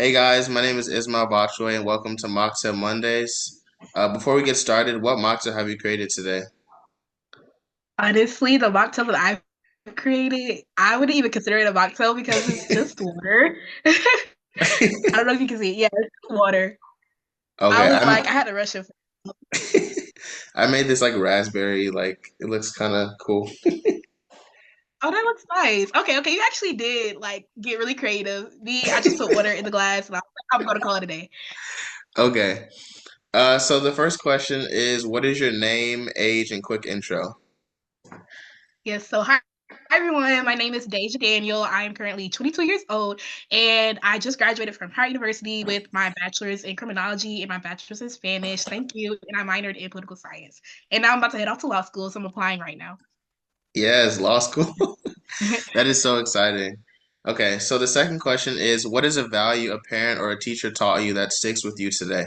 Hey guys, my name is Ismail Bachoi and welcome to Mocktail Mondays. Before we get started, what mocktail have you created today? Honestly, the mocktail that I've created, I wouldn't even consider it a mocktail because it's just water. I don't know if you can see it. Yeah, it's just water. I Okay, was like, I had to rush it. I made this like raspberry, like it looks kind of cool. Oh, that looks nice. Okay. You actually did like get really creative. Me, I just put water in the glass and I was like, I'm gonna call it a day. Okay, so the first question is, what is your name, age, and quick intro? Yes, so hi everyone. My name is Deja Daniel. I am currently 22 years old and I just graduated from Howard University with my bachelor's in criminology and my bachelor's in Spanish. Thank you. And I minored in political science. And now I'm about to head off to law school, so I'm applying right now. Yes, law school. That is so exciting. Okay, so the second question is, what is a value a parent or a teacher taught you that sticks with you today?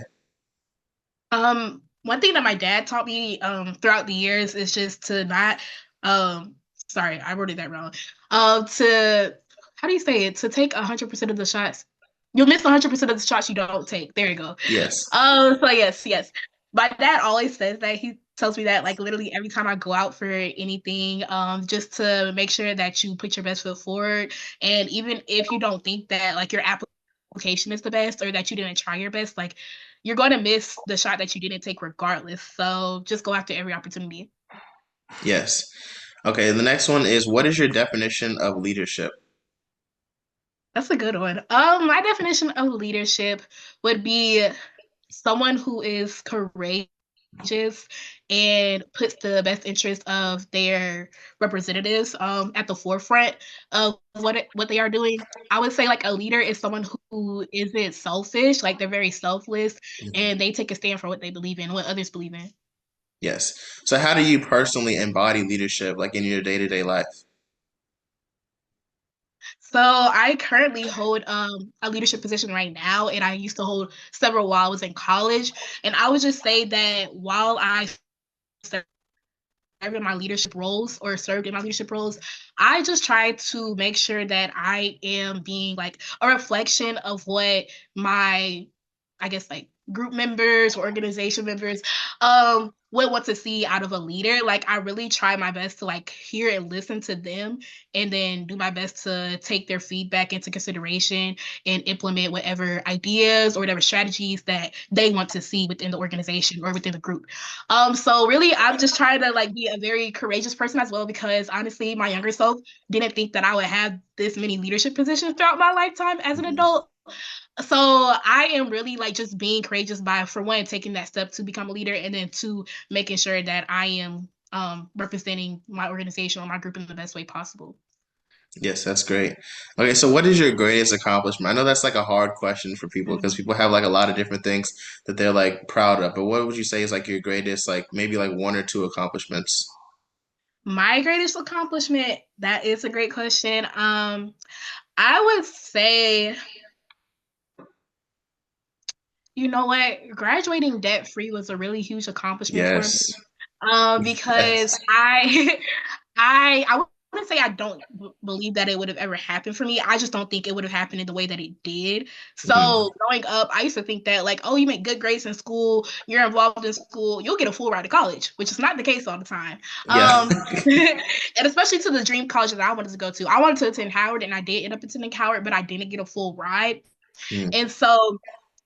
One thing that my dad taught me throughout the years is just to not um sorry, I worded that wrong. To how do you say it? To take 100% of the shots. You'll miss 100% of the shots you don't take. There you go. Yes. So yes. My dad always says that. He tells me that like literally every time I go out for anything, just to make sure that you put your best foot forward. And even if you don't think that like your application is the best or that you didn't try your best, like you're going to miss the shot that you didn't take regardless. So just go after every opportunity. Yes. Okay, the next one is, what is your definition of leadership? That's a good one. My definition of leadership would be someone who is courageous and puts the best interest of their representatives at the forefront of what they are doing. I would say like a leader is someone who isn't selfish, like they're very selfless and they take a stand for what they believe in, what others believe in. Yes. So how do you personally embody leadership like in your day-to-day life? So I currently hold a leadership position right now, and I used to hold several while I was in college. And I would just say that while I serve in my leadership roles or served in my leadership roles, I just try to make sure that I am being like a reflection of what my, I guess, like group members or organization members would want to see out of a leader. Like I really try my best to like hear and listen to them and then do my best to take their feedback into consideration and implement whatever ideas or whatever strategies that they want to see within the organization or within the group. So really I'm just trying to like be a very courageous person as well because honestly my younger self didn't think that I would have this many leadership positions throughout my lifetime as an Mhm. adult. So I am really like just being courageous by for one taking that step to become a leader and then two making sure that I am representing my organization or my group in the best way possible. Yes, that's great. Okay, so what is your greatest accomplishment? I know that's like a hard question for people because Mhm. people have like a lot of different things that they're like proud of. But what would you say is like your greatest, like maybe like one or two accomplishments? My greatest accomplishment, that is a great question. I would say, you know what, graduating debt free was a really huge accomplishment for me. Yes. Because Yes. I wouldn't say I don't believe that it would have ever happened for me. I just don't think it would have happened in the way that it did. Mhm. So growing up, I used to think that like, oh, you make good grades in school, you're involved in school, you'll get a full ride to college, which is not the case all the time. Yeah. And especially to the dream colleges I wanted to go to. I wanted to attend Howard, and I did end up attending Howard, but I didn't get a full ride. Mm. And so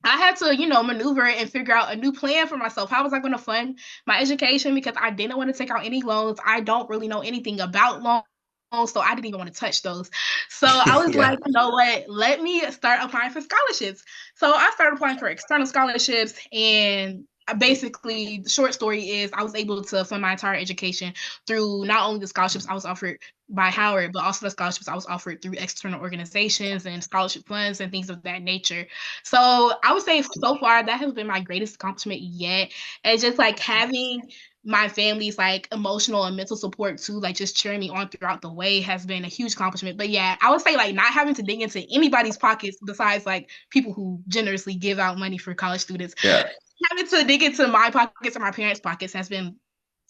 I had to, maneuver and figure out a new plan for myself. How was I going to fund my education? Because I didn't want to take out any loans. I don't really know anything about loans, so I didn't even want to touch those. So I was Yeah. like, you know what? Let me start applying for scholarships. So I started applying for external scholarships, and basically, the short story is I was able to fund my entire education through not only the scholarships I was offered by Howard, but also the scholarships I was offered through external organizations and scholarship funds and things of that nature. So I would say so far that has been my greatest accomplishment yet. And just like having my family's like emotional and mental support too, like just cheering me on throughout the way has been a huge accomplishment. But yeah, I would say like not having to dig into anybody's pockets besides like people who generously give out money for college students, Yeah. having to dig into my pockets and my parents' pockets has been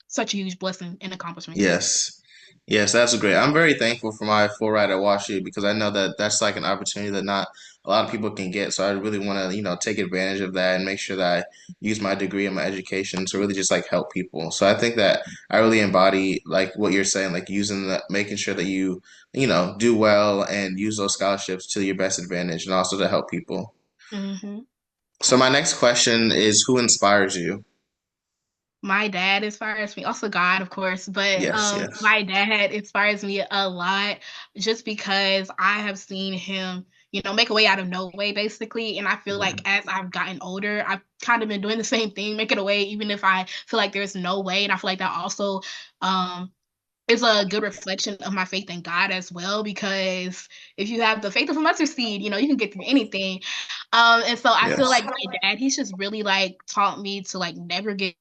such a huge blessing and accomplishment too. Yes. Yes, that's great. I'm very thankful for my full ride at WashU because I know that that's like an opportunity that not a lot of people can get. So I really want to, take advantage of that and make sure that I use my degree and my education to really just like help people. So I think that I really embody like what you're saying, like using the making sure that you do well and use those scholarships to your best advantage and also to help people. Hmm. So my next question is who inspires you? My dad inspires me, also God, of course, but Yes, yes. my dad inspires me a lot just because I have seen him, make a way out of no way, basically. And I feel like Mhm. as I've gotten older, I've kind of been doing the same thing, making a way, even if I feel like there's no way. And I feel like that also um is a good reflection of my faith in God as well, because if you have the faith of a mustard seed, you can get through anything. And so I feel Yes. like my dad, he's just really like taught me to like never give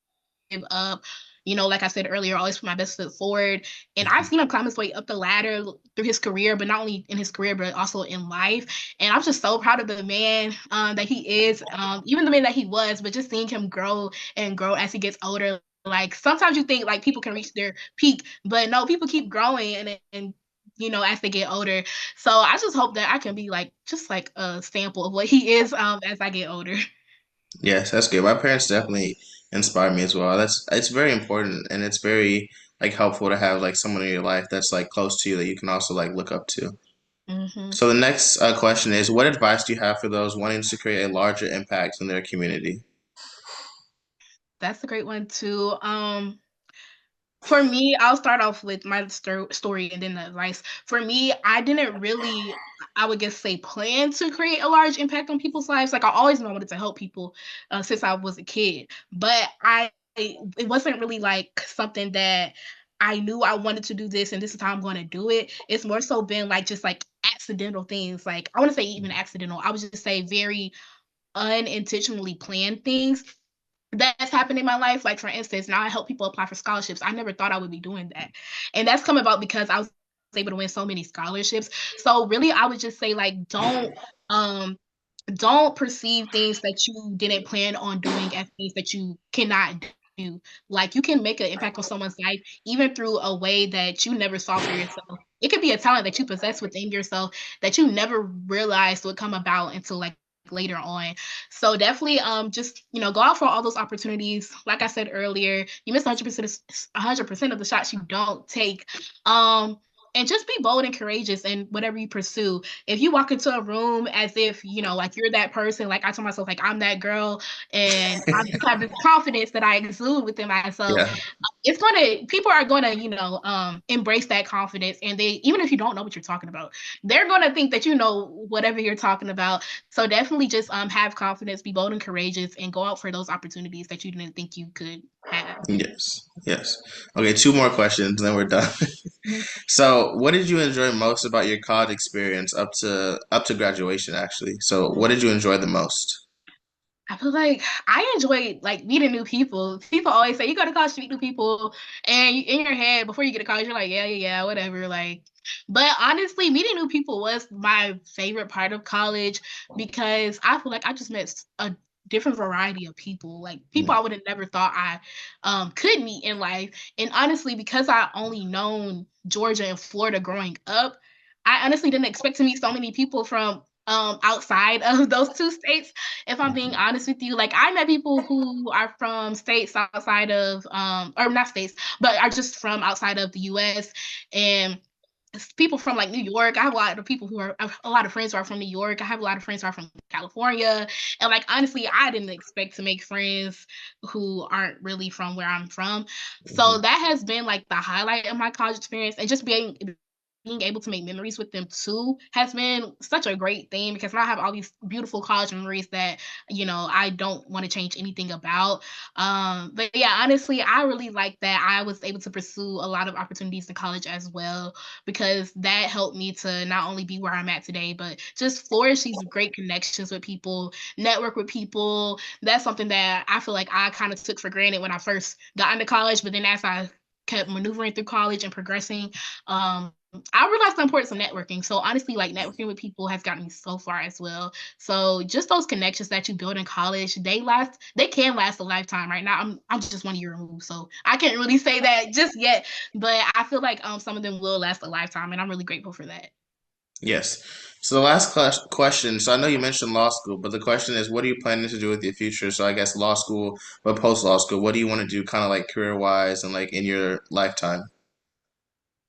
up. Like I said earlier, always put my best foot forward. And I've seen him climb his way up the ladder through his career, but not only in his career, but also in life. And I'm just so proud of the man that he is, even the man that he was, but just seeing him grow and grow as he gets older. Like sometimes you think like people can reach their peak, but no, people keep growing and as they get older. So I just hope that I can be like just like a sample of what he is as I get older. Yes, that's good. My parents definitely inspire me as well. It's very important and it's very like helpful to have like someone in your life that's like close to you that you can also like look up to. Hmm. So the next question is, what advice do you have for those wanting to create a larger impact in their community? That's a great one too. For me, I'll start off with my story and then the advice. For me, I didn't really, I would guess, say plan to create a large impact on people's lives. Like I always knew I wanted to help people since I was a kid, but it wasn't really like something that I knew I wanted to do this and this is how I'm going to do it. It's more so been like just like accidental things. Like I want to say even accidental. I would just say very unintentionally planned things that's happened in my life. Like for instance, now I help people apply for scholarships. I never thought I would be doing that. And that's come about because I was able to win so many scholarships. So really I would just say like um don't perceive things that you didn't plan on doing as things that you cannot do. Like you can make an impact on someone's life even through a way that you never saw for yourself. It could be a talent that you possess within yourself that you never realized would come about until like later on. So definitely just go out for all those opportunities. Like I said earlier, you miss 100% of the shots you don't take. And just be bold and courageous in whatever you pursue. If you walk into a room as if like you're that person, like I told myself like I'm that girl, and I just have this confidence that I exude within myself, Yeah. people are gonna embrace that confidence, and they, even if you don't know what you're talking about, they're gonna think that you know whatever you're talking about. So definitely just have confidence, be bold and courageous, and go out for those opportunities that you didn't think you could have. Yes. Yes. Okay, two more questions, then we're done. Mhm. So, what did you enjoy most about your college experience up to graduation, actually? So, what did you enjoy the most? I feel like I enjoy like meeting new people. People always say you go to college to meet new people, and in your head before you get to college, you're like, yeah, yeah, yeah, whatever. Like, but honestly, meeting new people was my favorite part of college because I feel like I just met a different variety of people, like people I would have never thought I could meet in life. And honestly, because I only known Georgia and Florida growing up, I honestly didn't expect to meet so many people from outside of those two states, if I'm being honest with you. Like I met people who are from states outside of or not states, but are just from outside of the US, and people from like New York. I have a lot of people who are a lot of friends who are from New York. I have a lot of friends who are from California. And like honestly, I didn't expect to make friends who aren't really from where I'm from. So Mhm. that has been like the highlight of my college experience, and just being able to make memories with them too has been such a great thing because now I have all these beautiful college memories that I don't want to change anything about. But yeah, honestly, I really like that I was able to pursue a lot of opportunities in college as well, because that helped me to not only be where I'm at today, but just flourish these great connections with people, network with people. That's something that I feel like I kind of took for granted when I first got into college, but then as I kept maneuvering through college and progressing, I realized the importance of networking. So honestly, like networking with people has gotten me so far as well. So just those connections that you build in college, they can last a lifetime. Right now, I'm just 1 year removed, so I can't really say that just yet. But I feel like some of them will last a lifetime, and I'm really grateful for that. Yes. So the last question. So I know you mentioned law school, but the question is, what are you planning to do with your future? So I guess law school, but post law school, what do you want to do, kind of like career wise and like in your lifetime?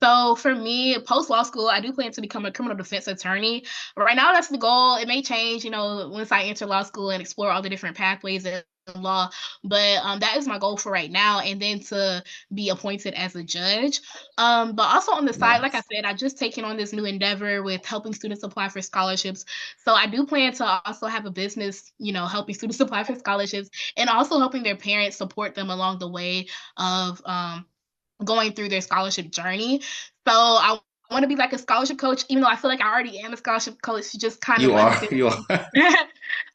So for me, post law school, I do plan to become a criminal defense attorney. Right now, that's the goal. It may change, once I enter law school and explore all the different pathways in law. But that is my goal for right now, and then to be appointed as a judge. But also on the side, like I Nice. said, I just taken on this new endeavor with helping students apply for scholarships. So I do plan to also have a business, helping students apply for scholarships and also helping their parents support them along the way of going through their scholarship journey. So I want to be like a scholarship coach, even though I feel like I already am a scholarship coach, just kind of You are. You unofficially. are.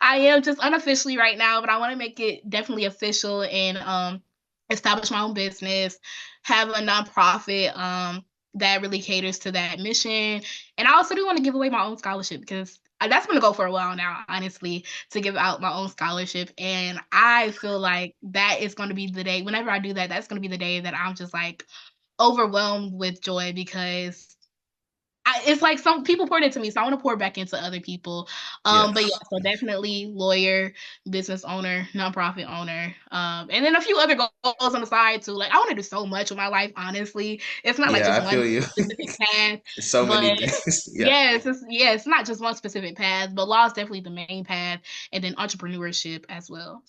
I am just unofficially right now, but I want to make it definitely official and establish my own business, have a nonprofit that really caters to that mission. And I also do want to give away my own scholarship because that's been a goal for a while now, honestly, to give out my own scholarship. And I feel like that is going to be the day, whenever I do that, that's going to be the day that I'm just like overwhelmed with joy because it's like some people poured into me, so I want to pour back into other people. But yeah, Yes. so definitely lawyer, business owner, nonprofit owner, and then a few other goals on the side too. Like I want to do so much with my life. Honestly, it's not like Yeah, just I feel one you. specific path, So many but things. Yeah. yes, it's not just one specific path. But law is definitely the main path, and then entrepreneurship as well.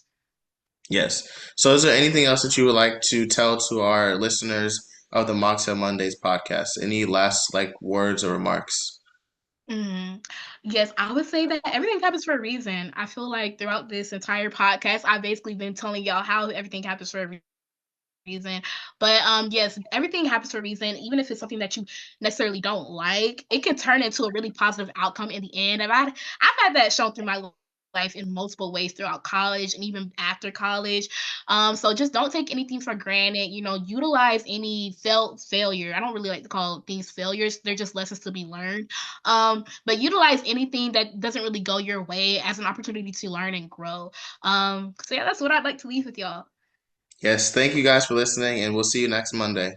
Yes. So is there anything else that you would like to tell to our listeners of the Mocktail Mondays podcast? Any last like words or remarks? Mm. Yes, I would say that everything happens for a reason. I feel like throughout this entire podcast, I've basically been telling y'all how everything happens for a reason. But yes, everything happens for a reason. Even if it's something that you necessarily don't like, it can turn into a really positive outcome in the end. I've had that shown through my life in multiple ways throughout college and even after college. So just don't take anything for granted. Utilize any failure. I don't really like to call things failures. They're just lessons to be learned. But utilize anything that doesn't really go your way as an opportunity to learn and grow. So yeah, that's what I'd like to leave with y'all. Yes. Thank you guys for listening, and we'll see you next Monday.